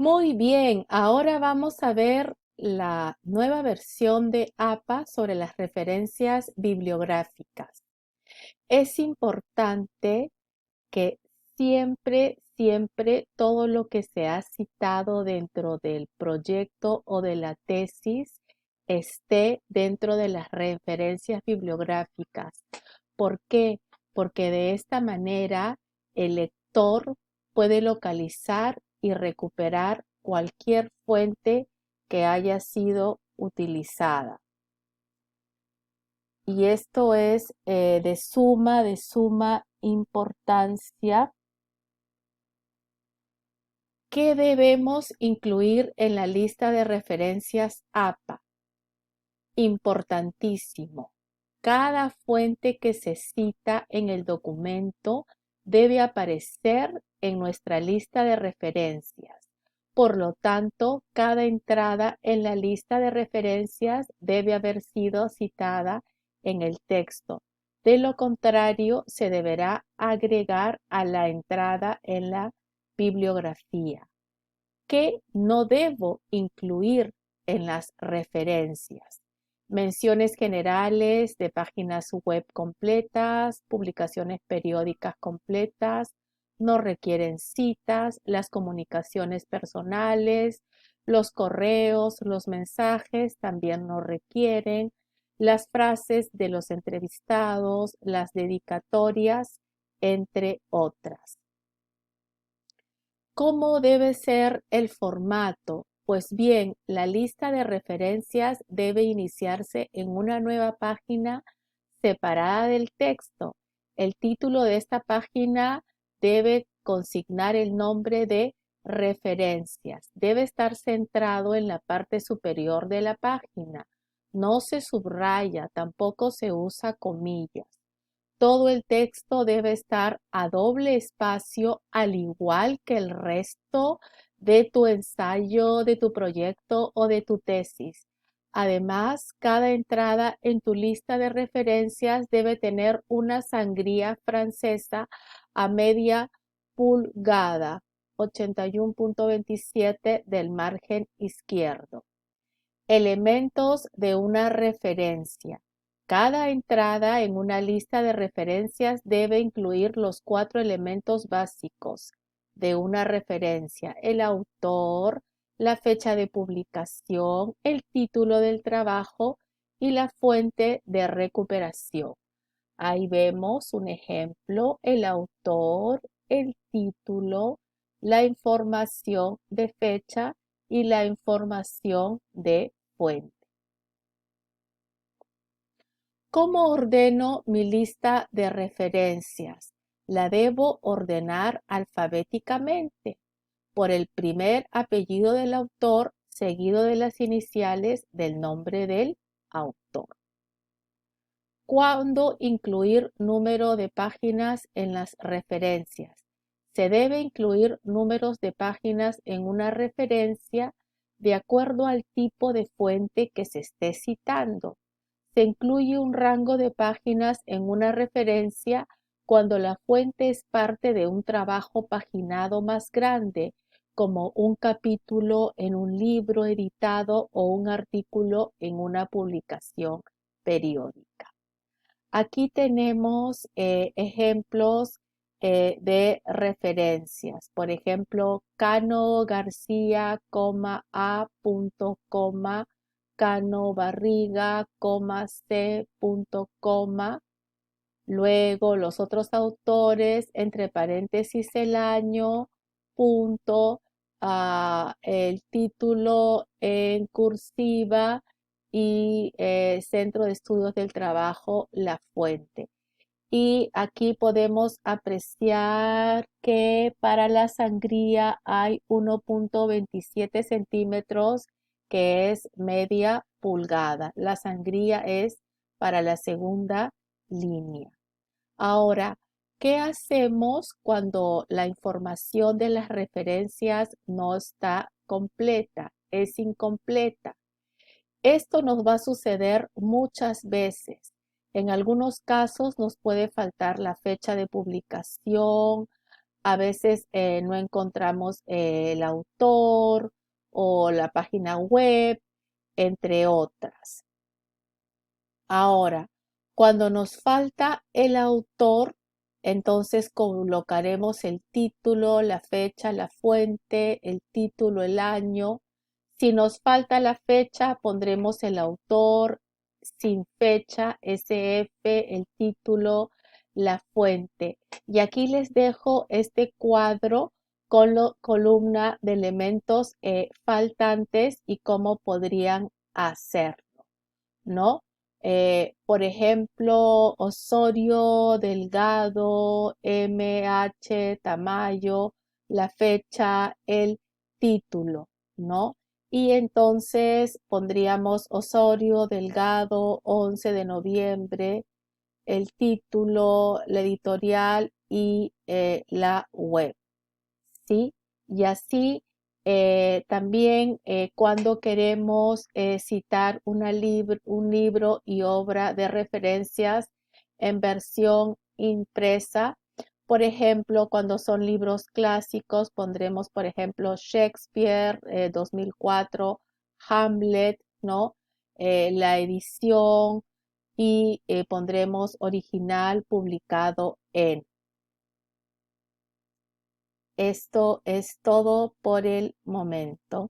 Muy bien, ahora vamos a ver la nueva versión de APA sobre las referencias bibliográficas. Es importante que siempre todo lo que se ha citado dentro del proyecto o de la tesis esté dentro de las referencias bibliográficas. ¿Por qué? Porque de esta manera el lector puede localizar y recuperar cualquier fuente que haya sido utilizada. Y esto es de suma importancia. ¿Qué debemos incluir en la lista de referencias APA? Importantísimo. Cada fuente que se cita en el documento debe aparecer en nuestra lista de referencias. Por lo tanto, cada entrada en la lista de referencias debe haber sido citada en el texto. De lo contrario, se deberá agregar a la entrada en la bibliografía. ¿Qué no debo incluir en las referencias? Menciones generales de páginas web completas, publicaciones periódicas completas, no requieren citas, las comunicaciones personales, los correos, los mensajes también no requieren, las frases de los entrevistados, las dedicatorias, entre otras. ¿Cómo debe ser el formato? Pues bien, la lista de referencias debe iniciarse en una nueva página separada del texto. El título de esta página debe consignar el nombre de referencias. Debe estar centrado en la parte superior de la página. No se subraya, tampoco se usa comillas. Todo el texto debe estar a doble espacio, al igual que el resto de tu ensayo, de tu proyecto o de tu tesis. Además, cada entrada en tu lista de referencias debe tener una sangría francesa a media pulgada, 81.27 del margen izquierdo. Elementos de una referencia. Cada entrada en una lista de referencias debe incluir los 4 elementos básicos de una referencia: el autor, la fecha de publicación, el título del trabajo y la fuente de recuperación. Ahí vemos un ejemplo: el autor, el título, la información de fecha y la información de fuente. ¿Cómo ordeno mi lista de referencias? La debo ordenar alfabéticamente por el primer apellido del autor seguido de las iniciales del nombre del autor. ¿Cuándo incluir número de páginas en las referencias? Se debe incluir números de páginas en una referencia de acuerdo al tipo de fuente que se esté citando. Se incluye un rango de páginas en una referencia cuando la fuente es parte de un trabajo paginado más grande, como un capítulo en un libro editado o un artículo en una publicación periódica. Aquí tenemos ejemplos de referencias. Por ejemplo, Cano García, A, Cano Barriga, C, coma. Luego los otros autores, entre paréntesis el año, punto, el título en cursiva y Centro de Estudios del Trabajo, la fuente. Y aquí podemos apreciar que para la sangría hay 1.27 centímetros, que es media pulgada. La sangría es para la segunda línea. Ahora, ¿qué hacemos cuando la información de las referencias no está completa, es incompleta? Esto nos va a suceder muchas veces. En algunos casos nos puede faltar la fecha de publicación, a veces no encontramos el autor o la página web, entre otras. Ahora, cuando nos falta el autor, entonces colocaremos el título, la fecha, la fuente, el título, el año. Si nos falta la fecha, pondremos el autor sin fecha, SF, el título, la fuente. Y aquí les dejo este cuadro con la columna de elementos faltantes y cómo podrían hacerlo, ¿no? Por ejemplo, Osorio, Delgado, MH, Tamayo, la fecha, el título, ¿no? Y entonces pondríamos Osorio, Delgado, 11 de noviembre, el título, la editorial y la web. ¿Sí? Y así también cuando queremos citar un libro y obra de referencias en versión impresa, por ejemplo, cuando son libros clásicos, pondremos, por ejemplo, Shakespeare 2004, Hamlet, ¿no? La edición y pondremos original publicado en. Esto es todo por el momento.